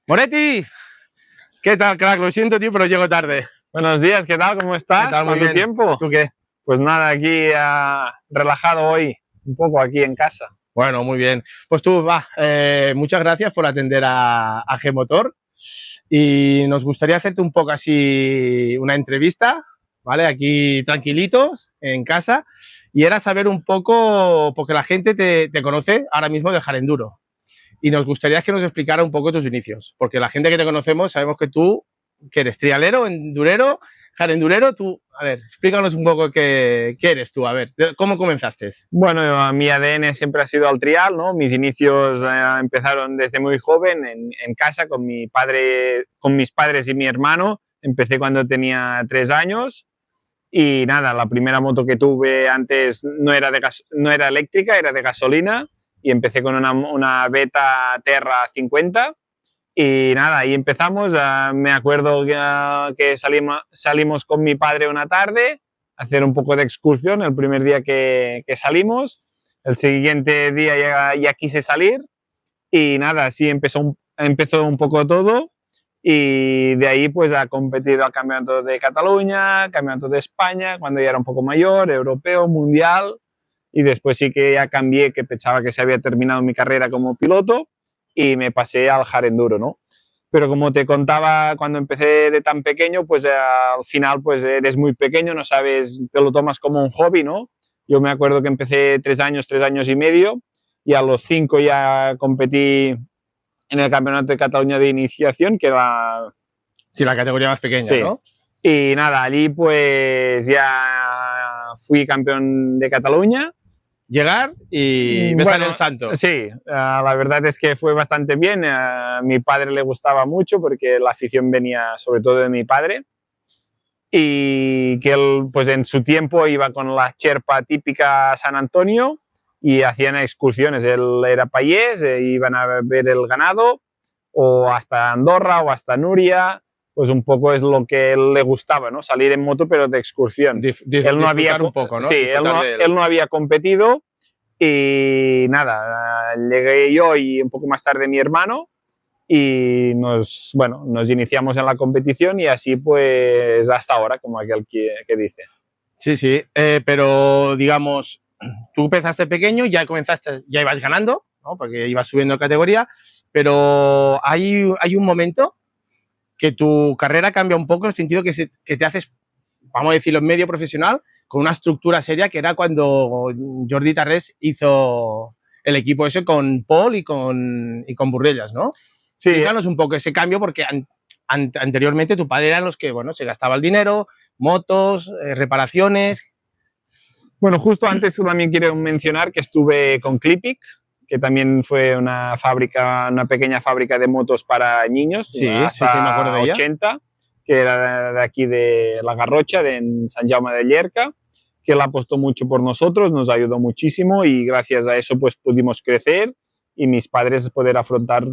Moretti, ¿qué tal, crack? Lo siento, tío, pero llego tarde. Buenos días, ¿qué tal? ¿Cómo estás? ¿Qué tal? Muy ¿Cuánto bien. tiempo? ¿Tú qué? Pues nada, aquí relajado hoy, un poco aquí en casa. Bueno, muy bien. Pues tú, muchas gracias por atender a G-Motor y nos gustaría hacerte un poco así una entrevista, ¿vale? Aquí tranquilitos, en casa, y era saber un poco, porque la gente te conoce ahora mismo de Jarenduro, y nos gustaría que nos explicara un poco tus inicios, porque la gente que te conocemos sabemos que tú, que eres trialero, endurero, jarendurero, tú, a ver, explícanos un poco qué eres tú, a ver, ¿cómo comenzaste? Bueno, mi ADN siempre ha sido al trial, ¿no? Mis inicios empezaron desde muy joven en casa con mi padre, con mis padres y mi hermano. Empecé cuando tenía 3 años y nada, la primera moto que tuve antes no era eléctrica, era de gasolina y empecé con una Beta Terra 50. Y nada, ahí empezamos. Me acuerdo que salimos con mi padre una tarde a hacer un poco de excursión el primer día que salimos. El siguiente día ya quise salir y nada, así empezó un poco todo. Y de ahí pues a competir al Campeonato de Cataluña, Campeonato de España, cuando ya era un poco mayor, europeo, mundial. Y después sí que ya cambié, que pensaba que se había terminado mi carrera como piloto y me pasé al Jarenduro, ¿no? Pero como te contaba, cuando empecé de tan pequeño, pues al final pues eres muy pequeño, no sabes, te lo tomas como un hobby, ¿no? Yo me acuerdo que empecé 3 años y medio, y a los 5 ya competí en el Campeonato de Cataluña de Iniciación, que era... Sí, la categoría más pequeña, sí, ¿no? Y nada, allí pues ya fui campeón de Cataluña. Llegar y besar el santo. Sí, la verdad es que fue bastante bien. A mi padre le gustaba mucho porque la afición venía sobre todo de mi padre, y que él pues en su tiempo iba con la Sherpa típica a San Antonio y hacían excursiones. Él era payés, iban a ver el ganado o hasta Andorra o hasta Nuria. Pues un poco es lo que él le gustaba, ¿no? Salir en moto pero de excursión. Él no había un poco, ¿no? Sí, él no había competido. Y nada, llegué yo y un poco más tarde mi hermano y nos iniciamos en la competición y así pues hasta ahora, como aquel que dice. Sí, sí, pero digamos, tú empezaste pequeño, ya ibas ganando, ¿no? Porque ibas subiendo de categoría, pero hay un momento que tu carrera cambia un poco en el sentido que te haces, vamos a decirlo, en medio profesional, con una estructura seria, que era cuando Jordi Tarrés hizo el equipo ese con Paul y con Burrellas, ¿no? Sí. Explícanos un poco ese cambio, porque anteriormente tu padre eran los que, bueno, se gastaba el dinero, motos, reparaciones. Bueno, justo antes también quiero mencionar que estuve con Clipic, que también fue una pequeña fábrica de motos para niños, sí, hasta sí, me acuerdo de ella. 80, que era de aquí de La Garrocha, en Sant Jaume de Llierca, que él apostó mucho por nosotros, nos ayudó muchísimo y gracias a eso pues pudimos crecer y mis padres poder afrontar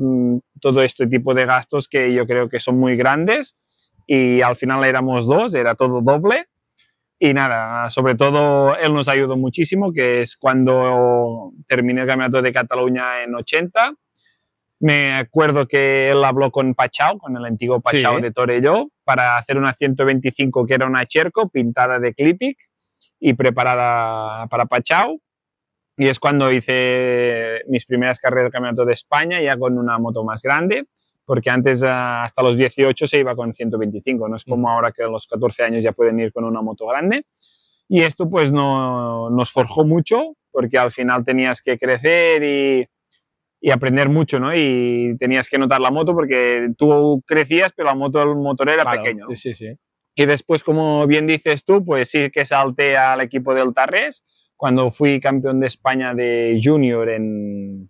todo este tipo de gastos que yo creo que son muy grandes, y al final éramos 2, era todo doble. Y nada, sobre todo él nos ayudó muchísimo, que es cuando terminé el Campeonato de Cataluña en 80. Me acuerdo que él habló con Pachau, con el antiguo Pachau, sí, de Torelló, para hacer una 125 que era una Cherco pintada de Clipic y preparada para Pachau. Y es cuando hice mis primeras carreras del Campeonato de España, ya con una moto más grande, porque antes hasta los 18 se iba con 125, no es como ahora que a los 14 años ya pueden ir con una moto grande. Y esto pues nos forjó mucho, porque al final tenías que crecer y aprender mucho, ¿no? Y tenías que notar la moto porque tú crecías, pero el motor era pequeño, ¿no? Sí, sí, sí. Y después, como bien dices tú, pues sí que salté al equipo del Tarrés cuando fui campeón de España de junior en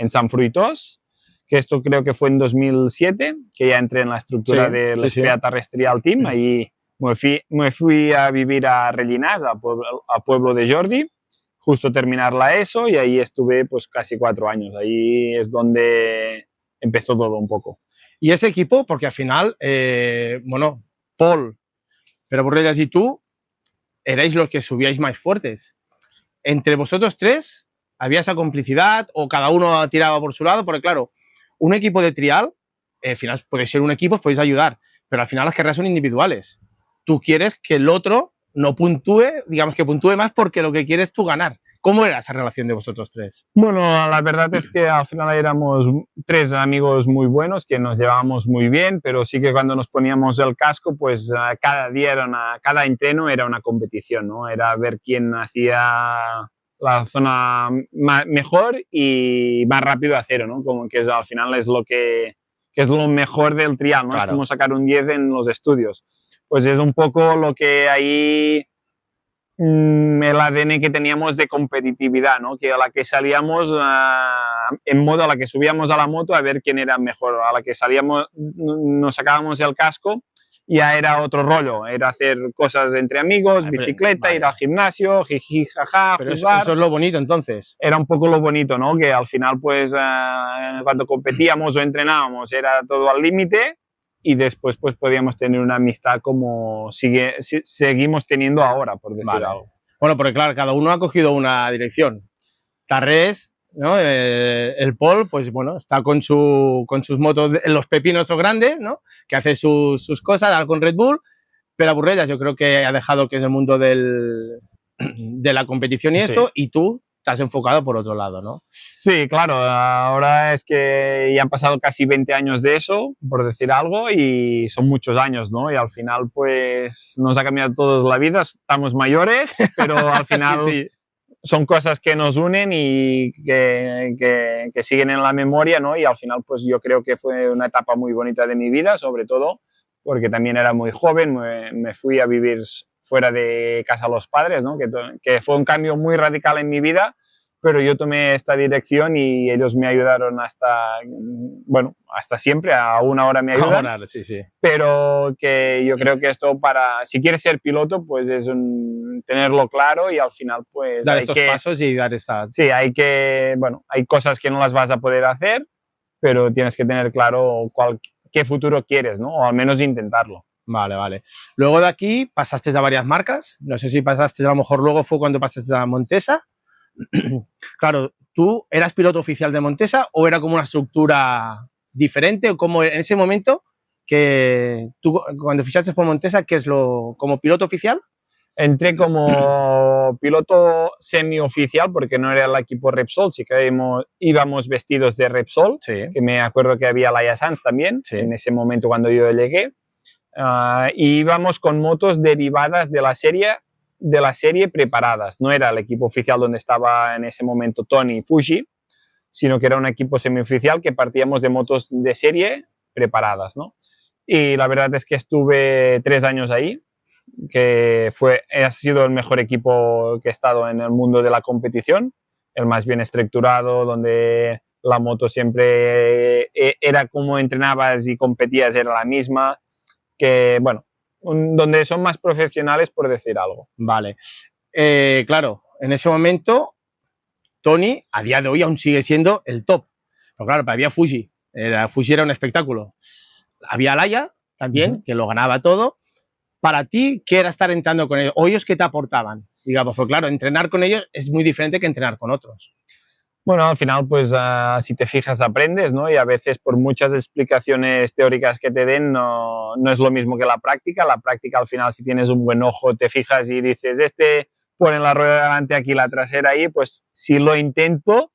Sant Fruitós, que esto creo que fue en 2007, que ya entré en la estructura del Espea Tarrés Trial Team. Ahí me fui a vivir a Rellinars, a pueblo de Jordi, justo terminar la ESO, y ahí estuve pues casi 4 años. Ahí es donde empezó todo un poco. Y ese equipo, porque al final, bueno, Paul, pero Burrellas y tú erais los que subíais más fuertes. Entre vosotros tres, ¿había esa complicidad o cada uno tiraba por su lado? Porque claro, un equipo de trial al final podéis ser un equipo, os podéis ayudar, pero al final las carreras son individuales. Tú quieres que el otro no puntúe, digamos que puntúe más porque lo que quieres tú ganar. ¿Cómo era esa relación de vosotros tres? Bueno, la verdad es que al final éramos tres amigos muy buenos, que nos llevábamos muy bien, pero sí que cuando nos poníamos el casco, pues cada día cada entreno era una competición, ¿no? Era ver quién hacía la zona mejor y más rápido a cero, ¿no? Como que al final es lo que es lo mejor del trial, ¿no? Claro. Es como sacar un 10 en los estudios. Pues es un poco lo que ahí el ADN que teníamos de competitividad, ¿no? Que a la que salíamos en modo, a la que subíamos a la moto a ver quién era mejor, a la que salíamos, nos sacábamos el casco, ya era otro rollo, era hacer cosas entre amigos, bicicleta, ir al gimnasio, jiji, jaja, pero jugar. Eso es lo bonito, entonces. Era un poco lo bonito, ¿no? Que al final, pues, cuando competíamos o entrenábamos era todo al límite y después pues podíamos tener una amistad como seguimos teniendo ahora, por decir algo. Bueno, porque claro, cada uno ha cogido una dirección. Tarrés, ¿no? El Pol, pues bueno, está con sus motos, los pepinos o grandes, ¿no? Que hace sus cosas con Red Bull, pero Burrellas yo creo que ha dejado que es el mundo de la competición y esto, y tú te has enfocado por otro lado, ¿no? Sí, claro, ahora es que ya han pasado casi 20 años de eso, por decir algo, y son muchos años, ¿no? Y al final, pues, nos ha cambiado todos la vida, estamos mayores, pero al final sí. Son cosas que nos unen y que siguen en la memoria, ¿no? Y al final, pues, yo creo que fue una etapa muy bonita de mi vida, sobre todo porque también era muy joven, me fui a vivir fuera de casa a los padres, ¿no? Que fue un cambio muy radical en mi vida, pero yo tomé esta dirección y ellos me ayudaron hasta, bueno, hasta siempre, aún ahora me ayudan. Ahora, sí, sí. Pero que yo creo que esto si quieres ser piloto, pues es tenerlo claro y al final pues dar estos pasos y dar esta... Sí, hay cosas que no las vas a poder hacer, pero tienes que tener claro qué futuro quieres, ¿no? O al menos intentarlo. Vale. Luego de aquí pasaste a varias marcas, no sé si pasaste, a lo mejor luego fue cuando pasaste a Montesa. Claro, ¿tú eras piloto oficial de Montesa o era como una estructura diferente? O como en ese momento que tú cuando fichaste por Montesa, ¿qué es como piloto oficial? Entré como piloto semioficial porque no era el equipo Repsol, sí que íbamos vestidos de Repsol, sí. Que me acuerdo que había Laia Sanz también, sí. En ese momento cuando yo llegué, y íbamos con motos derivadas de la serie preparadas. No era el equipo oficial donde estaba en ese momento Tony y Fuji, sino que era un equipo semioficial que partíamos de motos de serie preparadas, ¿no? Y la verdad es que estuve 3 años ahí, que ha sido el mejor equipo que he estado en el mundo de la competición, el más bien estructurado, donde la moto siempre era como entrenabas y competías, era la misma, que bueno, donde son más profesionales, por decir algo. Vale. Claro, en ese momento Tony a día de hoy aún sigue siendo el top, pero claro, había Fuji, Fuji era un espectáculo, había Laia también, que lo ganaba todo. Para ti, ¿qué era estar entrando con ellos? ¿O ellos qué te aportaban? Digamos, pues claro, entrenar con ellos es muy diferente que entrenar con otros. Bueno, al final, pues si te fijas, aprendes, ¿no? Y a veces, por muchas explicaciones teóricas que te den, no es lo mismo que la práctica. La práctica, al final, si tienes un buen ojo, te fijas y dices, pone la rueda delante aquí, la trasera ahí, pues si lo intento,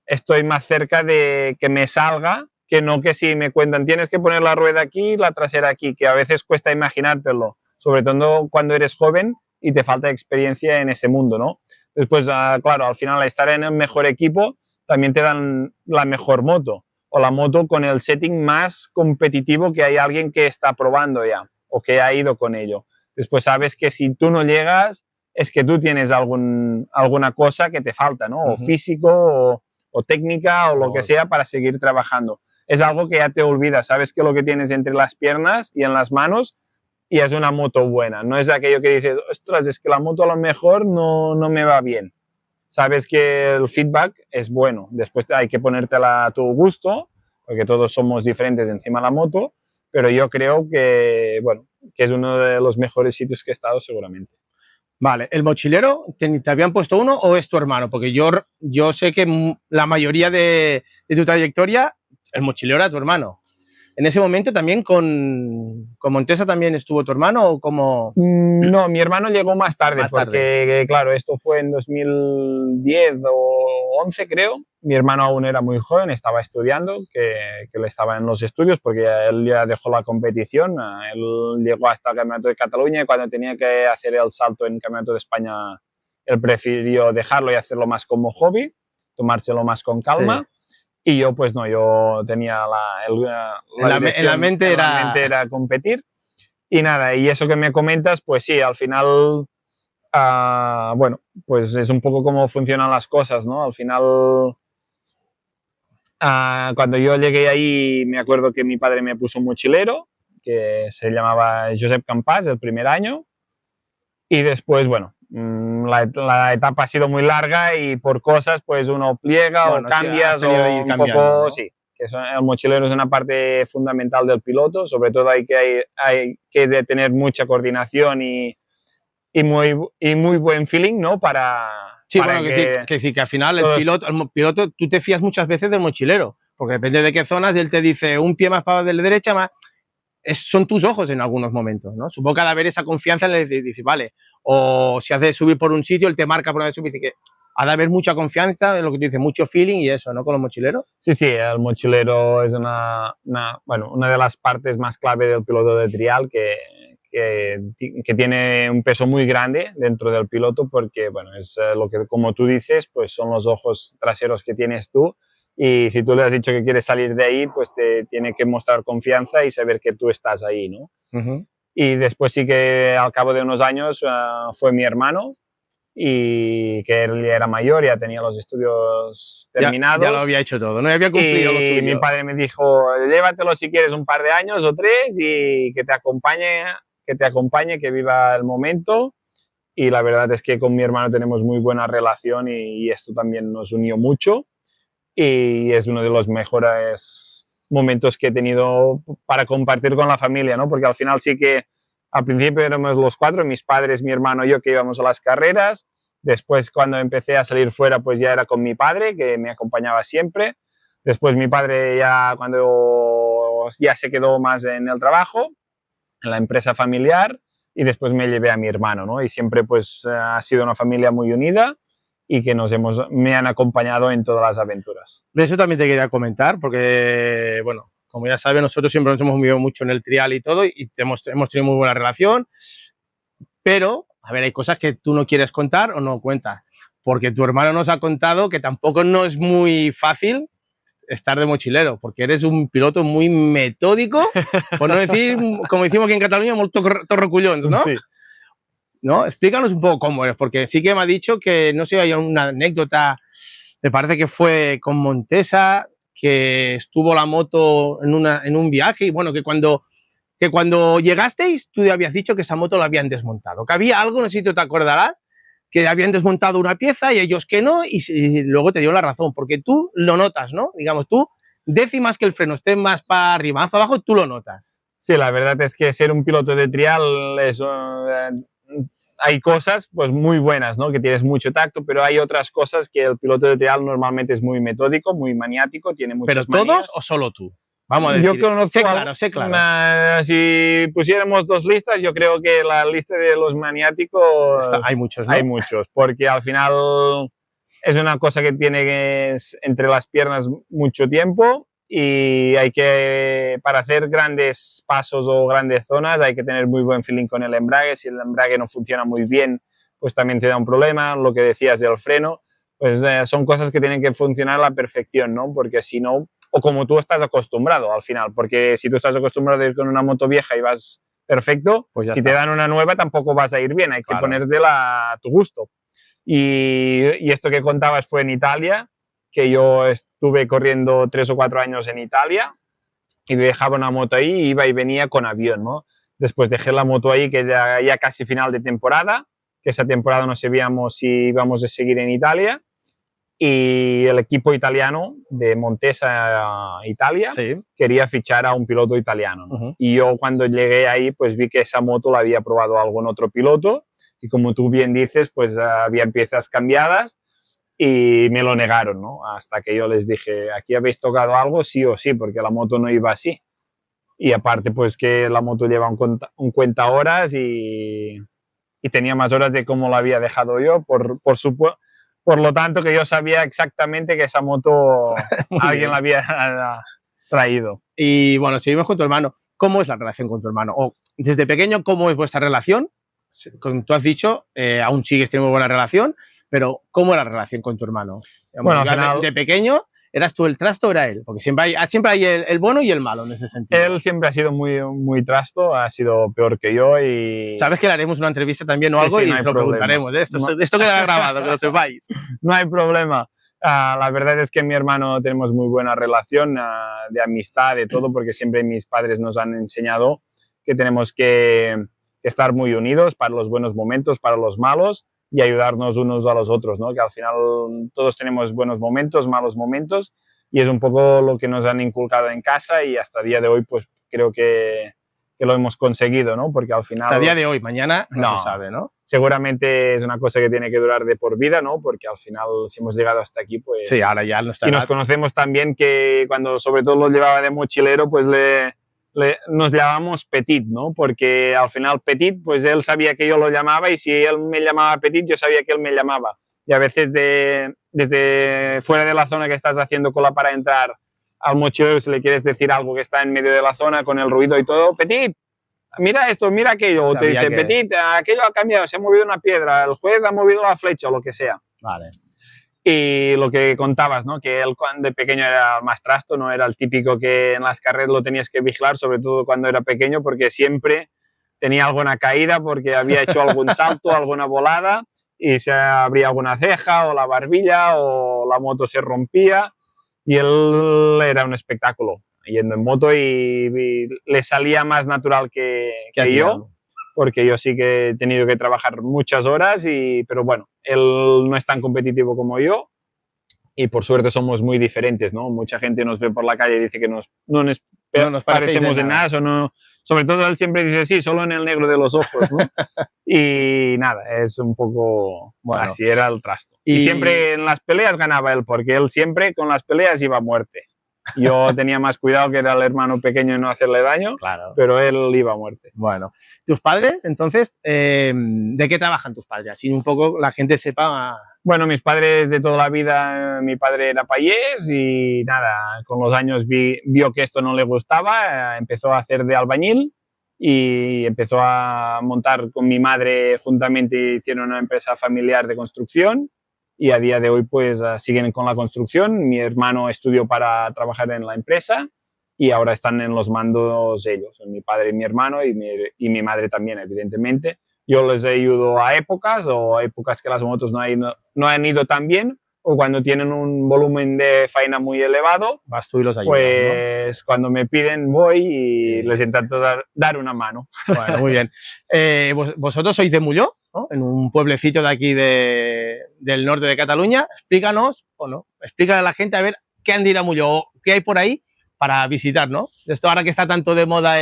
estoy más cerca de que me salga, que no que si me cuentan, tienes que poner la rueda aquí, la trasera aquí, que a veces cuesta imaginártelo, sobre todo cuando eres joven y te falta experiencia en ese mundo, ¿no? Después, claro, al final estar en el mejor equipo también te dan la mejor moto o la moto con el setting más competitivo que hay alguien que está probando ya o que ha ido con ello. Después sabes que si tú no llegas es que tú tienes alguna cosa que te falta, ¿no? O físico o técnica o lo que sea para seguir trabajando. Es algo que ya te olvidas, sabes que lo que tienes entre las piernas y en las manos y es una moto buena, no es aquello que dices, ostras, es que la moto a lo mejor no me va bien. Sabes que el feedback es bueno, después hay que ponértela a tu gusto, porque todos somos diferentes encima de la moto, pero yo creo que, bueno, que es uno de los mejores sitios que he estado seguramente. Vale, ¿el mochilero te habían puesto uno o es tu hermano? Porque yo sé que la mayoría de tu trayectoria, el mochilero era tu hermano. En ese momento también con Montesa también estuvo tu hermano o como... No, mi hermano llegó más tarde, Más tarde. porque claro, esto fue en 2010 o 11 creo. Mi hermano aún era muy joven, estaba estudiando, que él estaba en los estudios porque él ya dejó la competición. Él llegó hasta el Campeonato de Cataluña y cuando tenía que hacer el salto en el Campeonato de España, él prefirió dejarlo y hacerlo más como hobby, tomárselo más con calma. Sí. Y yo, pues no, yo tenía en la mente era competir. Y nada, y eso que me comentas, pues sí, al final, bueno, pues es un poco cómo funcionan las cosas, ¿no? Al final, cuando yo llegué ahí, me acuerdo que mi padre me puso un mochilero, que se llamaba Josep Campàs, el primer año. Y después, bueno, la etapa ha sido muy larga y por cosas, pues uno pliega o cambias o un poco, ¿no? Sí, que el mochilero es una parte fundamental del piloto, sobre todo hay que tener mucha coordinación y muy buen feeling, ¿no? Sí, bueno, que al final el piloto, tú te fías muchas veces del mochilero, porque depende de qué zonas, él te dice un pie más para la derecha, más... son tus ojos en algunos momentos, ¿no? Supongo que al haber esa confianza le dice, vale, o si hace subir por un sitio, él te marca por donde subir, dice que ha de haber mucha confianza, en lo que tú dices, mucho feeling y eso, ¿no? Con los mochileros. Sí, sí, el mochilero es una de las partes más clave del piloto de trial que tiene un peso muy grande dentro del piloto porque, bueno, es lo que, como tú dices, pues son los ojos traseros que tienes tú. Y si tú le has dicho que quieres salir de ahí, pues te tiene que mostrar confianza y saber que tú estás ahí, ¿no? Y después sí que al cabo de unos años fue mi hermano, y que él ya era mayor, ya tenía los estudios terminados. Ya lo había hecho todo, no había cumplido lo suyo. Y mi padre me dijo, llévatelo si quieres un par de años o 3 y que te acompañe, que viva el momento. Y la verdad es que con mi hermano tenemos muy buena relación y esto también nos unió mucho. Y es uno de los mejores momentos que he tenido para compartir con la familia, ¿no? Porque al final sí que al principio éramos los 4, mis padres, mi hermano y yo, que íbamos a las carreras. Después, cuando empecé a salir fuera, pues ya era con mi padre, que me acompañaba siempre. Después mi padre cuando ya se quedó más en el trabajo, en la empresa familiar, y después me llevé a mi hermano, ¿no? Y siempre pues ha sido una familia muy unida y que me han acompañado en todas las aventuras. De eso también te quería comentar, porque, bueno, como ya sabes, nosotros siempre nos hemos movido mucho en el trial y todo, y hemos tenido muy buena relación, pero, a ver, hay cosas que tú no quieres contar o no cuentas, porque tu hermano nos ha contado que tampoco no es muy fácil estar de mochilero, porque eres un piloto muy metódico, por no decir, como decimos aquí en Cataluña, muy torrocullón, ¿no? Sí. ¿No? Explícanos un poco cómo eres, porque sí que me ha dicho que, no sé, hay una anécdota, me parece que fue con Montesa, que estuvo la moto en un viaje y bueno, que cuando llegasteis tú habías dicho que esa moto la habían desmontado, que había algo, no sé si tú te acordarás, que habían desmontado una pieza y ellos que no, y luego te dio la razón, porque tú lo notas, ¿no? Digamos, tú décimas que el freno esté más para arriba, más para abajo, tú lo notas. Sí, la verdad es que ser un piloto de trial es... hay cosas pues muy buenas, ¿no? Que tienes mucho tacto, pero hay otras cosas que el piloto de trial normalmente es muy metódico, muy maniático, tiene muchas manías. ¿Pero todos o solo tú? Vamos a decir. Yo conozco sé claro. Si pusiéramos 2 listas, yo creo que la lista de los maniáticos... hay muchos, ¿no? Hay muchos, porque al final es una cosa que tiene entre las piernas mucho tiempo y para hacer grandes pasos o grandes zonas hay que tener muy buen feeling con el embrague. Si el embrague no funciona muy bien, pues también te da un problema. Lo que decías del freno, pues son cosas que tienen que funcionar a la perfección, ¿no? Porque si no, o como tú estás acostumbrado al final, porque si tú estás acostumbrado a ir con una moto vieja y vas perfecto, pues si te dan una nueva tampoco vas a ir bien, hay que ponértela a tu gusto. Y esto que contabas fue en Italia, que yo estuve corriendo 3 o 4 años en Italia y dejaba una moto ahí, iba y venía con avión, ¿no? Después dejé la moto ahí, que ya casi final de temporada, que esa temporada no sabíamos si íbamos a seguir en Italia, y el equipo italiano de Montesa, Italia, quería fichar a un piloto italiano, ¿no? Y yo cuando llegué ahí, pues vi que esa moto la había probado algún otro piloto, y como tú bien dices, pues había piezas cambiadas, y me lo negaron, ¿no? Hasta que yo les dije, aquí habéis tocado algo, sí o sí, porque la moto no iba así. y aparte pues que la moto lleva un cuenta horas y tenía más horas de cómo la había dejado yo, por lo tanto que yo sabía exactamente que esa moto alguien la había traído. Y bueno, seguimos con tu hermano. ¿Cómo es la relación con tu hermano? O desde pequeño, ¿cómo es vuestra relación? Tú has dicho, aún sigues teniendo buena relación, pero ¿cómo era la relación con tu hermano? Digamos, Bueno, al final, de pequeño, ¿eras tú el trasto o era él? Porque siempre hay el bueno y el malo en ese sentido. Él siempre ha sido muy trasto, ha sido peor que yo y... Sabes que le haremos una entrevista también o algo y se lo preguntaremos. Esto queda grabado, que lo sepáis. No hay problema. La verdad es que mi hermano tenemos muy buena relación de amistad, de todo, porque siempre mis padres nos han enseñado que tenemos que estar muy unidos para los buenos momentos, para los malos y ayudarnos unos a los otros, ¿no? Que al final todos tenemos buenos momentos, malos momentos y es un poco lo que nos han inculcado en casa y hasta el día de hoy pues creo que lo hemos conseguido, ¿no? Porque al final... Hasta el día de hoy, mañana no se sabe, ¿no? Seguramente es una cosa que tiene que durar de por vida, ¿no? Porque al final, si hemos llegado hasta aquí, pues... Sí, ahora ya no está. Y nos conocemos también que cuando sobre todo lo llevaba de mochilero, pues nos llamábamos Petit, ¿no? Porque al final Petit, pues él sabía que yo lo llamaba y si él me llamaba Petit, yo sabía que él me llamaba. Y a veces desde fuera de la zona que estás haciendo cola para entrar al mochilero, si le quieres decir algo que está en medio de la zona con el ruido y todo, Petit, mira esto, mira aquello, o te dice, Petit, aquello ha cambiado, se ha movido una piedra, el juez ha movido la flecha o lo que sea. Vale. Y lo que contabas, ¿no? Que él cuando de pequeño era más trasto, no era el típico que en las carreras lo tenías que vigilar, sobre todo cuando era pequeño, porque siempre tenía alguna caída, porque había hecho algún salto, alguna volada, y se abría alguna ceja o la barbilla o la moto se rompía, y él era un espectáculo yendo en moto y le salía más natural que yo, porque yo sí que he tenido que trabajar muchas horas, pero bueno, él no es tan competitivo como yo y por suerte somos muy diferentes, ¿no? Mucha gente nos ve por la calle y dice que no nos parecemos en nada, sobre todo él siempre dice sí, solo en el negro de los ojos, ¿no? Y nada, es un poco... Bueno, así era el trasto. Y siempre en las peleas ganaba él, porque él siempre con las peleas iba a muerte. Yo tenía más cuidado, que era el hermano pequeño y no hacerle daño, claro, pero él iba a muerte. Bueno, ¿tus padres, entonces, de qué trabajan tus padres? Así un poco la gente sepa... Bueno, mis padres de toda la vida, mi padre era payés y nada, con los años vio que esto no le gustaba, empezó a hacer de albañil y empezó a montar con mi madre, juntamente hicieron una empresa familiar de construcción. Y a día de hoy pues siguen con la construcción. Mi hermano estudió para trabajar en la empresa y ahora están en los mandos ellos, mi padre y mi hermano y mi madre también, evidentemente. Yo les ayudo a épocas que las motos no han ido tan bien o cuando tienen un volumen de faena muy elevado. Vas tú y los ayudas, pues ¿no? Cuando me piden voy y les intento dar una mano. Bueno, muy bien. Vosotros sois de Molló, ¿no? En un pueblecito de aquí del norte de Cataluña. Explícanos, explícale a la gente a ver qué han de ir a Molló, qué hay por ahí para visitar, ¿no? Esto ahora que está tanto de moda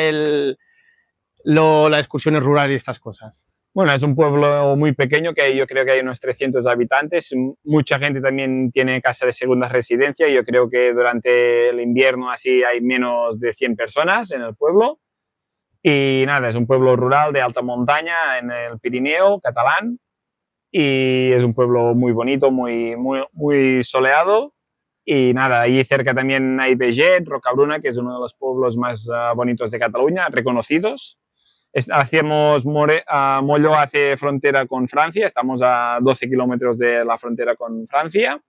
las excursiones rurales y estas cosas. Bueno, es un pueblo muy pequeño, que yo creo que hay unos 300 habitantes. Mucha gente también tiene casa de segunda residencia. Yo creo que durante el invierno así hay menos de 100 personas en el pueblo. Y nada, es un pueblo rural de alta montaña en el Pirineo catalán. Y es un pueblo muy bonito, muy soleado. Y nada, allí cerca también hay Beget, Rocabruna, que es uno de los pueblos más bonitos de Cataluña, reconocidos. Molló hace frontera con Francia, estamos a 12 kilómetros de la frontera con Francia.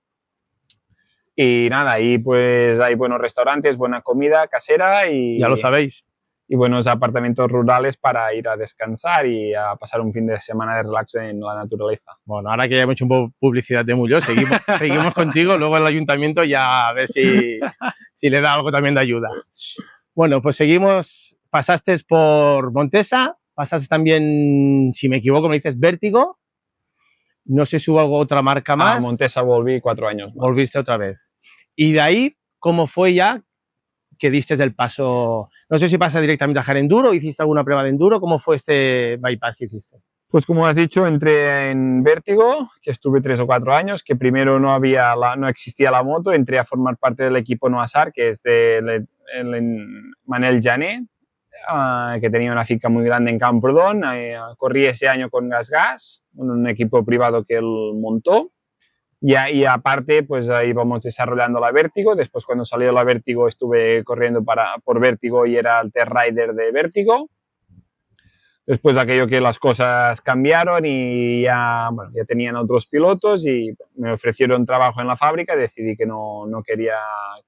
Y nada, ahí pues hay buenos restaurantes, buena comida casera y... Ya lo sabéis. Y buenos apartamentos rurales para ir a descansar y a pasar un fin de semana de relax en la naturaleza. Bueno, ahora que ya hemos hecho un poco publicidad de Molló, seguimos contigo, luego el ayuntamiento ya a ver si le da algo también de ayuda. Bueno, pues seguimos, pasaste por Montesa, pasaste también, si me equivoco, me dices Vértigo, no sé si hubo otra marca más. A Montesa volví 4 años más. Volviste otra vez. Y de ahí, ¿cómo fue ya que diste el paso? No sé si pasas directamente a hacer enduro, hiciste alguna prueba de enduro, ¿cómo fue este bypass que hiciste? Pues como has dicho, entré en Vértigo, que estuve 3 o 4 años, que primero no existía la moto, entré a formar parte del equipo Noasar, que es de Manel Jané, que tenía una finca muy grande en Camprodon. Corrí ese año con GasGas, un equipo privado que él montó. Y aparte, pues íbamos desarrollando la Vértigo. Después, cuando salió la Vértigo, estuve corriendo por Vértigo y era el test rider de Vértigo. Después aquello que las cosas cambiaron y ya, bueno, ya tenían otros pilotos y me ofrecieron trabajo en la fábrica. Decidí que no quería,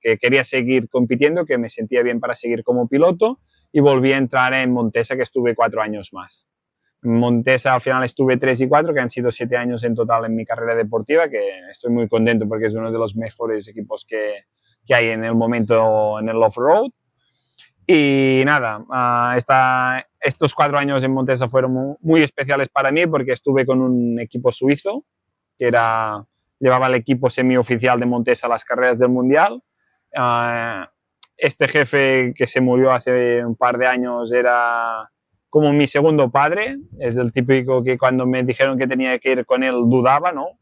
que quería seguir compitiendo, que me sentía bien para seguir como piloto, y volví a entrar en Montesa, que estuve 4 años más. En Montesa al final estuve 3 y 4, que han sido 7 años en total en mi carrera deportiva, que estoy muy contento porque es uno de los mejores equipos que hay en el momento en el off-road. Y nada, estos 4 años en Montesa fueron muy especiales para mí porque estuve con un equipo suizo que llevaba el equipo semioficial de Montesa a las carreras del Mundial. Este jefe que se murió hace un par de años era como mi segundo padre. Es el típico que cuando me dijeron que tenía que ir con él dudaba, ¿no?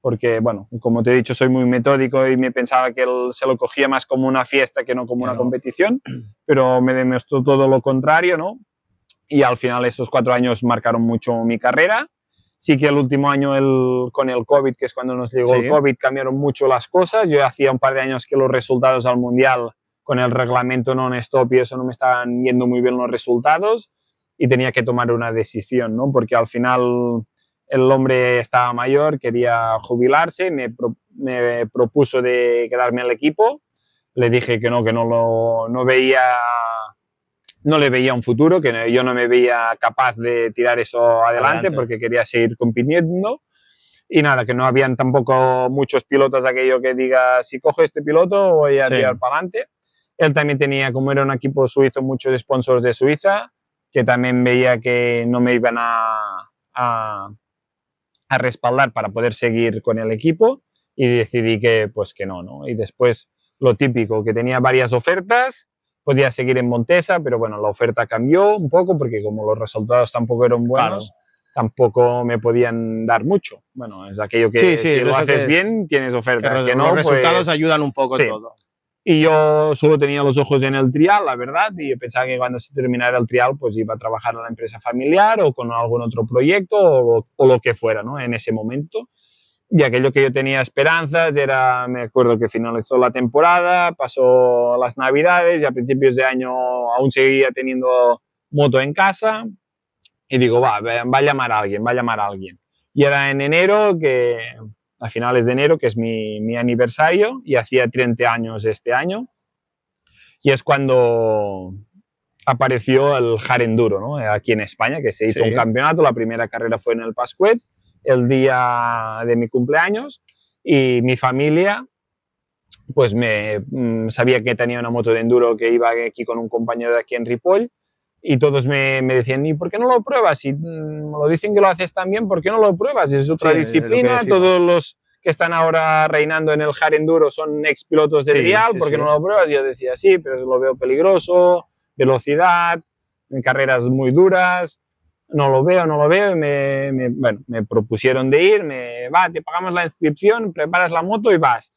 Porque, bueno, como te he dicho, soy muy metódico y me pensaba que él se lo cogía más como una fiesta que no como una competición, pero me demostró todo lo contrario, ¿no? Y al final estos 4 años marcaron mucho mi carrera. Sí que el último año con el COVID, que es cuando nos llegó el COVID, cambiaron mucho las cosas. Yo hacía un par de años que los resultados al Mundial con el reglamento non-stop y eso no me estaban yendo muy bien los resultados y tenía que tomar una decisión, ¿no? Porque al final el hombre estaba mayor, quería jubilarse, me propuso de quedarme al equipo. Le dije que no le veía un futuro, que yo no me veía capaz de tirar eso adelante porque quería seguir compitiendo. Y nada, que no habían tampoco muchos pilotos aquello que diga, si cojo este piloto voy a tirar para adelante. Él también tenía, como era un equipo suizo, muchos sponsors de Suiza, que también veía que no me iban a respaldar para poder seguir con el equipo, y decidí que no, ¿no? Y después lo típico, que tenía varias ofertas, podía seguir en Montesa, pero bueno, la oferta cambió un poco porque como los resultados tampoco eran buenos, tampoco me podían dar mucho. Bueno, es aquello que si lo haces bien, tienes oferta. Que no, los resultados ayudan un poco todo. Y yo solo tenía los ojos en el trial, la verdad, y yo pensaba que cuando se terminara el trial pues iba a trabajar en la empresa familiar o con algún otro proyecto o lo que fuera, ¿no? En ese momento. Y aquello que yo tenía esperanzas era, me acuerdo que finalizó la temporada, pasó las Navidades y a principios de año aún seguía teniendo moto en casa y digo, va a llamar a alguien. Y era en enero a finales de enero, que es mi aniversario, y hacía 30 años este año, y es cuando apareció el Hard Enduro, ¿no? Aquí en España, que se hizo un campeonato. La primera carrera fue en el Pascuet, el día de mi cumpleaños, y mi familia pues sabía que tenía una moto de enduro, que iba aquí con un compañero de aquí en Ripoll, y todos me decían, ¿y por qué no lo pruebas? Si me lo dicen que lo haces tan bien, ¿por qué no lo pruebas? Es otra disciplina, todos los que están ahora reinando en el Hard Enduro son ex pilotos de trial, ¿por qué no lo pruebas? Y yo decía, sí, pero lo veo peligroso, velocidad, en carreras muy duras, no lo veo, y me propusieron de ir, te pagamos la inscripción, preparas la moto y vas.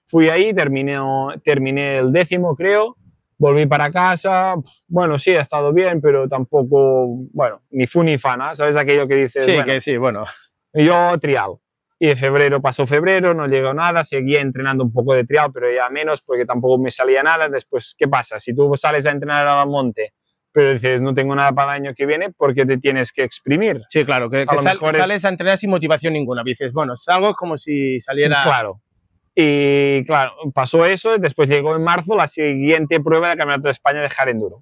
Fui ahí, terminé el 10º, creo. Volví para casa, bueno, sí, ha estado bien, pero tampoco, bueno, ni fu ni fa, ¿no? ¿Sabes aquello que dices? Sí, que sí, bueno. Yo trial. Y pasó febrero, no llegó nada, seguía entrenando un poco de trial, pero ya menos porque tampoco me salía nada. Después, ¿qué pasa? Si tú sales a entrenar al monte, pero dices, no tengo nada para el año que viene, ¿por qué te tienes que exprimir? Sí, claro, que sales a entrenar sin motivación ninguna. Dices, bueno, salgo como si saliera... Claro. Y claro, pasó eso, después llegó en marzo la siguiente prueba del Campeonato de España de Hard Enduro.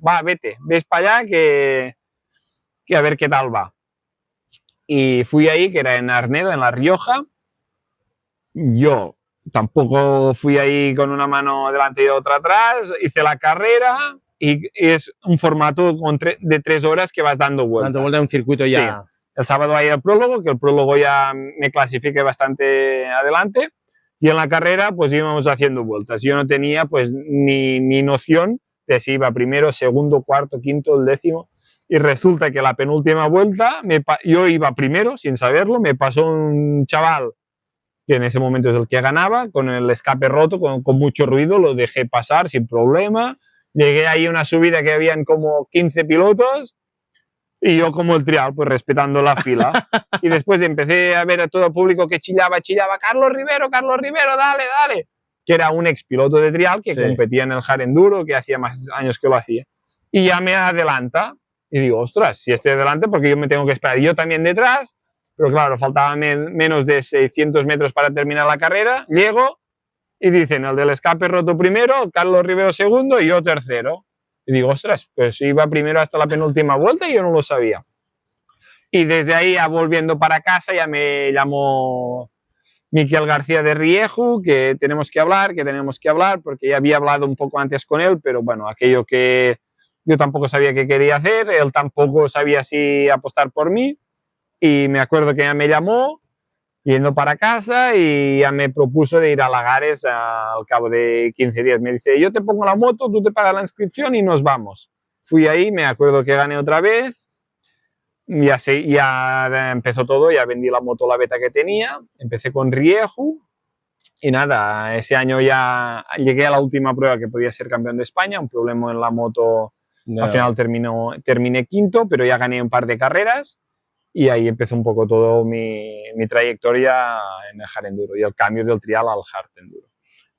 Ves para allá que a ver qué tal va. Y fui ahí, que era en Arnedo, en La Rioja. Yo tampoco fui ahí con una mano delante y otra atrás, hice la carrera y es un formato de 3 horas que vas dando vueltas. Dando vueltas en un circuito ya. Sí. El sábado hay el prólogo, que el prólogo ya me clasifique bastante adelante. Y en la carrera pues íbamos haciendo vueltas. Yo no tenía pues ni noción de si iba primero, segundo, cuarto, quinto, el 10º. Y resulta que la penúltima vuelta yo iba primero sin saberlo. Me pasó un chaval que en ese momento es el que ganaba, con el escape roto, con mucho ruido. Lo dejé pasar sin problema. Llegué ahí a una subida que habían como 15 pilotos y yo como el trial, pues respetando la fila. Y después empecé a ver a todo el público que chillaba, Carlos Rivero, dale, dale. Que era un expiloto de trial que competía en el hard enduro, que hacía más años que lo hacía. Y ya me adelanta. Y digo, ostras, si estoy adelante, porque yo me tengo que esperar. Yo también detrás, pero claro, faltaban menos de 600 metros para terminar la carrera. Llego y dicen, el del escape roto primero, Carlos Rivero segundo y yo tercero. Y digo, ostras, pues iba primero hasta la penúltima vuelta y yo no lo sabía. Y desde ahí, ya volviendo para casa, ya me llamó Miquel García de Rieju, que tenemos que hablar, porque ya había hablado un poco antes con él, pero bueno, aquello que yo tampoco sabía qué quería hacer, él tampoco sabía si apostar por mí, y me acuerdo que ya me llamó, yendo para casa, y ya me propuso de ir a Lagares al cabo de 15 días. Me dice, yo te pongo la moto, tú te pagas la inscripción y nos vamos. Fui ahí, me acuerdo que gané otra vez, ya empezó todo, ya vendí la moto, la beta que tenía, empecé con Rieju, y nada, ese año ya llegué a la última prueba que podía ser campeón de España, un problema en la moto, al final terminé quinto, pero ya gané un par de carreras, y ahí empezó un poco todo mi trayectoria en el hard enduro y el cambio del trial al hard enduro.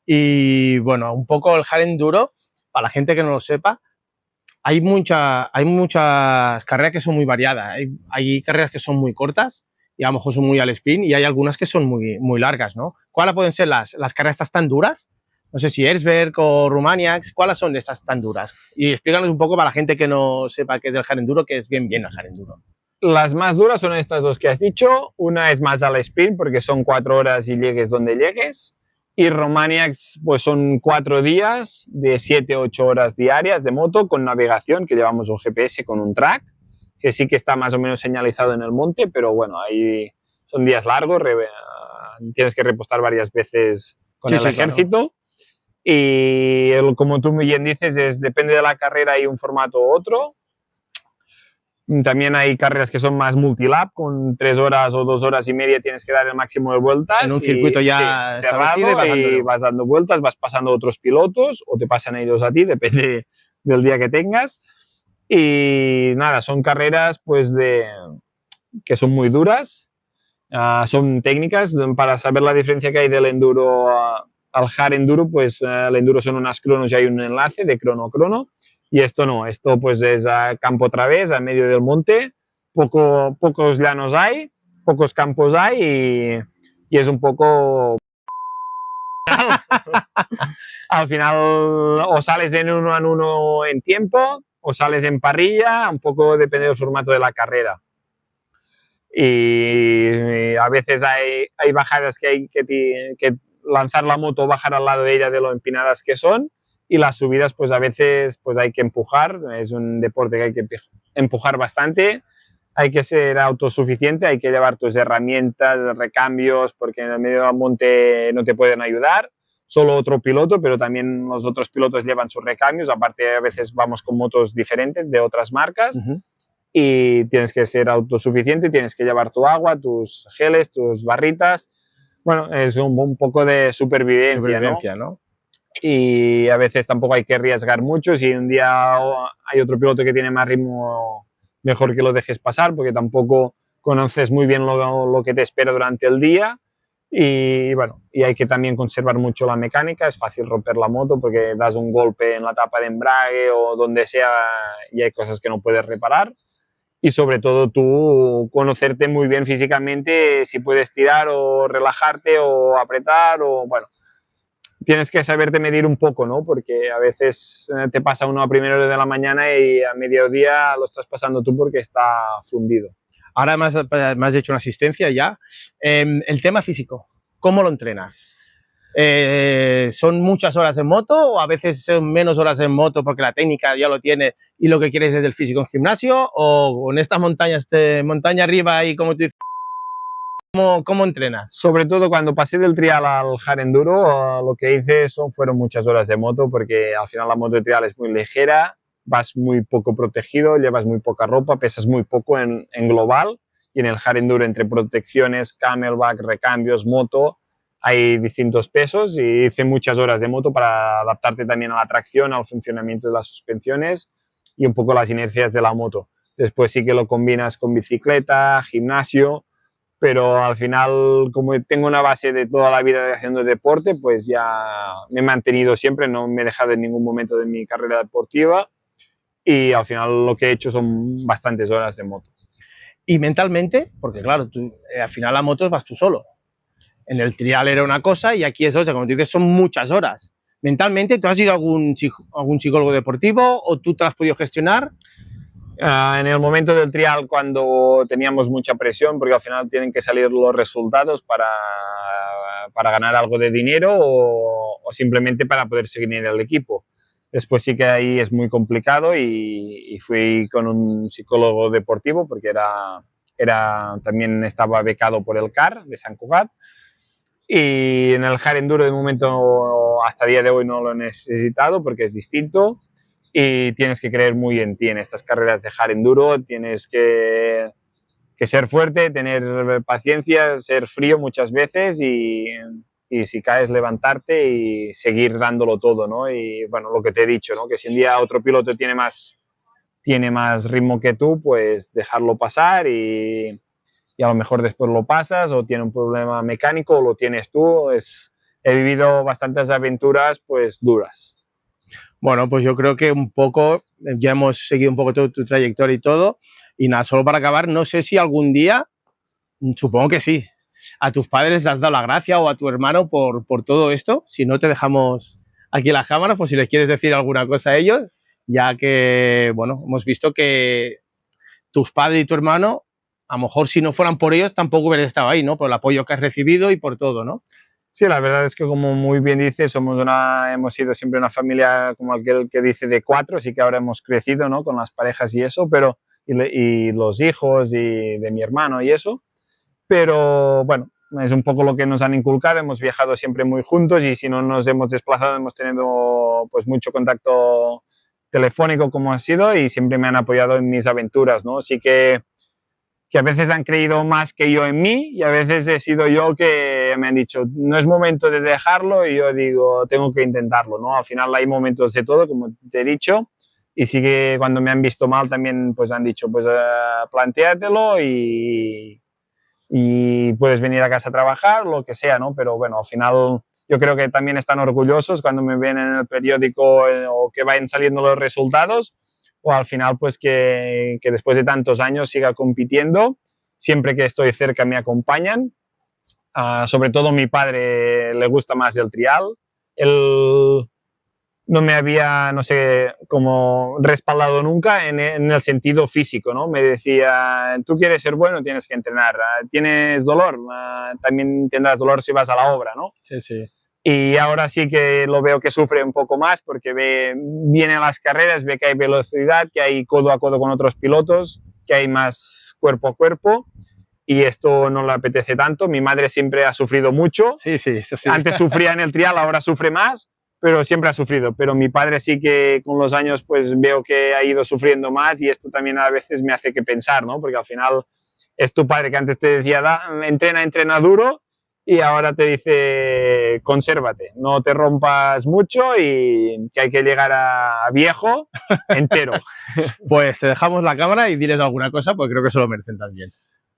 Y bueno, un poco el hard enduro, para la gente que no lo sepa, hay muchas carreras que son muy variadas. Hay carreras que son muy cortas y a lo mejor son muy al sprint, y hay algunas que son muy largas, ¿no? ¿Cuáles pueden ser las carreras estas tan duras? No sé si Erzberg o Romaniac, ¿cuáles son estas tan duras? Y explícanos un poco para la gente que no sepa qué es del hard enduro, que es bien el hard enduro. Las más duras son estas dos que has dicho. Una es más al sprint porque son 4 horas y llegues donde llegues. Y Romaniac pues son 4 días de 7-8 horas diarias de moto con navegación, que llevamos un GPS con un track, que sí que está más o menos señalizado en el monte, pero bueno, ahí son días largos, tienes que repostar varias veces con el ejército. Claro. Y como tú muy bien dices, depende de la carrera, hay un formato u otro. También hay carreras que son más multilap, con 3 horas o 2 horas y media tienes que dar el máximo de vueltas. En un circuito ya cerrado, y vas dando vueltas, vas pasando a otros pilotos o te pasan ellos a ti, depende del día que tengas. Y nada, son carreras pues que son muy duras, son técnicas. Para saber la diferencia que hay del enduro al hard enduro, pues el enduro son unas cronos y hay un enlace de crono a crono. Y esto no, esto pues es a campo otra vez, a medio del monte, pocos llanos hay, pocos campos hay y es un poco... Al final o sales en uno en uno en tiempo o sales en parrilla, un poco depende del formato de la carrera. Y a veces hay bajadas que hay que lanzar la moto o bajar al lado de ella de lo empinadas que son. Y las subidas pues a veces pues hay que empujar, es un deporte que hay que empujar bastante, hay que ser autosuficiente, hay que llevar tus herramientas, recambios, porque en el medio del monte no te pueden ayudar, solo otro piloto, pero también los otros pilotos llevan sus recambios, aparte a veces vamos con motos diferentes de otras marcas. Y tienes que ser autosuficiente, tienes que llevar tu agua, tus geles, tus barritas, bueno, es un poco de supervivencia, ¿no? Y a veces tampoco hay que arriesgar mucho. Si un día hay otro piloto que tiene más ritmo, mejor que lo dejes pasar, porque tampoco conoces muy bien lo que te espera durante el día. Y bueno, y hay que también conservar mucho la mecánica. Es fácil romper la moto porque das un golpe en la tapa de embrague o donde sea y hay cosas que no puedes reparar. Y sobre todo tú conocerte muy bien físicamente, si puedes tirar o relajarte o apretar o bueno. Tienes que saberte medir un poco, ¿no? Porque a veces te pasa uno a primera hora de la mañana y a mediodía lo estás pasando tú porque está fundido. Ahora me has hecho una asistencia ya. El tema físico, ¿cómo lo entrenas? ¿Son muchas horas en moto o a veces son menos horas en moto porque la técnica ya lo tiene y lo que quieres es el físico en gimnasio? ¿O en estas montañas, montaña arriba y como tú dices, ¿cómo entrenas? Sobre todo cuando pasé del trial al hard enduro, lo que hice fueron muchas horas de moto, porque al final la moto de trial es muy ligera, vas muy poco protegido, llevas muy poca ropa, pesas muy poco en global, y en el hard enduro entre protecciones, camelback, recambios, moto, hay distintos pesos y hice muchas horas de moto para adaptarte también a la tracción, al funcionamiento de las suspensiones y un poco las inercias de la moto. Después sí que lo combinas con bicicleta, gimnasio, pero al final, como tengo una base de toda la vida haciendo deporte, pues ya me he mantenido siempre, no me he dejado en ningún momento de mi carrera deportiva y al final lo que he hecho son bastantes horas de moto. Y mentalmente, porque claro, tú, al final la moto vas tú solo. En el trial era una cosa y aquí es otra, como tú dices, son muchas horas. Mentalmente, ¿tú has ido a algún psicólogo deportivo o tú te has podido gestionar? En el momento del trial, cuando teníamos mucha presión, porque al final tienen que salir los resultados para ganar algo de dinero o simplemente para poder seguir en el equipo. Después sí que ahí es muy complicado y fui con un psicólogo deportivo porque también estaba becado por el CAR de Sant Cugat. Y en el hard enduro de momento hasta el día de hoy no lo he necesitado porque es distinto y tienes que creer muy en ti en estas carreras de hard enduro, tienes que ser fuerte, tener paciencia, ser frío muchas veces y si caes levantarte y seguir dándolo todo, ¿no? Y bueno, lo que te he dicho, ¿no? Que si un día otro piloto tiene más ritmo que tú, pues dejarlo pasar y a lo mejor después lo pasas o tiene un problema mecánico o lo tienes tú. He vivido bastantes aventuras pues duras. Bueno, pues yo creo que un poco, ya hemos seguido un poco tu trayectoria y todo, y nada, solo para acabar, no sé si algún día, supongo que sí, a tus padres les has dado la gracia o a tu hermano por todo esto. Si no, te dejamos aquí las cámaras, pues si les quieres decir alguna cosa a ellos, ya que, bueno, hemos visto que tus padres y tu hermano, a lo mejor si no fueran por ellos, tampoco hubieras estado ahí, ¿no? Por el apoyo que has recibido y por todo, ¿no? Sí, la verdad es que como muy bien dices, hemos sido siempre una familia como aquel que dice de 4, sí que ahora hemos crecido, ¿no? Con las parejas y eso, pero y los hijos y de mi hermano y eso, pero bueno, es un poco lo que nos han inculcado, hemos viajado siempre muy juntos y si no nos hemos desplazado hemos tenido pues mucho contacto telefónico como ha sido y siempre me han apoyado en mis aventuras, ¿no? Sí que a veces han creído más que yo en mí y a veces he sido yo que me han dicho no es momento de dejarlo y yo digo tengo que intentarlo, ¿no? Al final hay momentos de todo, como te he dicho, y sí que cuando me han visto mal también pues han dicho pues plantéatelo y puedes venir a casa a trabajar, lo que sea, ¿no? Pero bueno, al final yo creo que también están orgullosos cuando me ven en el periódico o que vayan saliendo los resultados, o al final pues que después de tantos años siga compitiendo, siempre que estoy cerca me acompañan, sobre todo mi padre le gusta más el trial, él no me había, no sé, como respaldado nunca en el sentido físico, ¿no? Me decía, tú quieres ser bueno, tienes que entrenar, tienes dolor, también tendrás dolor si vas a la obra, ¿no? Sí, sí. Y ahora sí que lo veo que sufre un poco más porque viene a las carreras, ve que hay velocidad, que hay codo a codo con otros pilotos, que hay más cuerpo a cuerpo y esto no le apetece tanto. Mi madre siempre ha sufrido mucho. Sí, sí, eso sí. Antes sufría en el trial, ahora sufre más, pero siempre ha sufrido. Pero mi padre sí que con los años pues veo que ha ido sufriendo más y esto también a veces me hace que pensar, ¿no? Porque al final es tu padre que antes te decía entrena duro y ahora te dice consérvate, no te rompas mucho y que hay que llegar a viejo entero. Pues te dejamos la cámara y diles alguna cosa porque creo que se lo merecen también.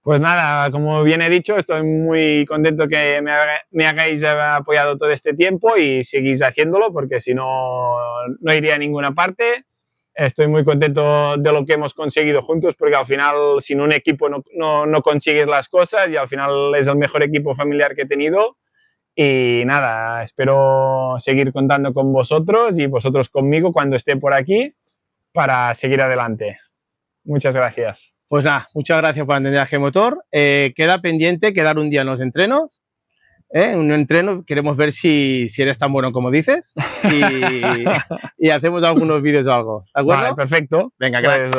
Pues nada, como bien he dicho, estoy muy contento que me hagáis apoyado todo este tiempo y seguís haciéndolo porque si no, no iría a ninguna parte. Estoy muy contento de lo que hemos conseguido juntos porque al final sin un equipo no consigues las cosas y al final es el mejor equipo familiar que he tenido y nada, espero seguir contando con vosotros y vosotros conmigo cuando esté por aquí para seguir adelante. Muchas gracias. Pues nada, muchas gracias por atender a G-Motor. Queda pendiente quedar un día en los entrenos. En un entreno queremos ver si eres tan bueno como dices y hacemos algunos vídeos o algo. ¿De acuerdo? Vale, perfecto. Venga, pues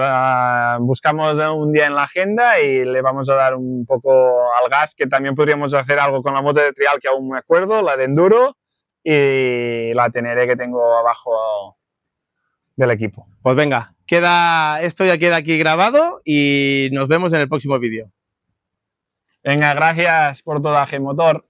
buscamos un día en la agenda y le vamos a dar un poco al gas, que también podríamos hacer algo con la moto de trial que aún me acuerdo, la de enduro y la Teneré que tengo abajo del equipo. Pues venga, esto ya queda aquí grabado y nos vemos en el próximo vídeo. Venga, gracias por todo, G-Motor.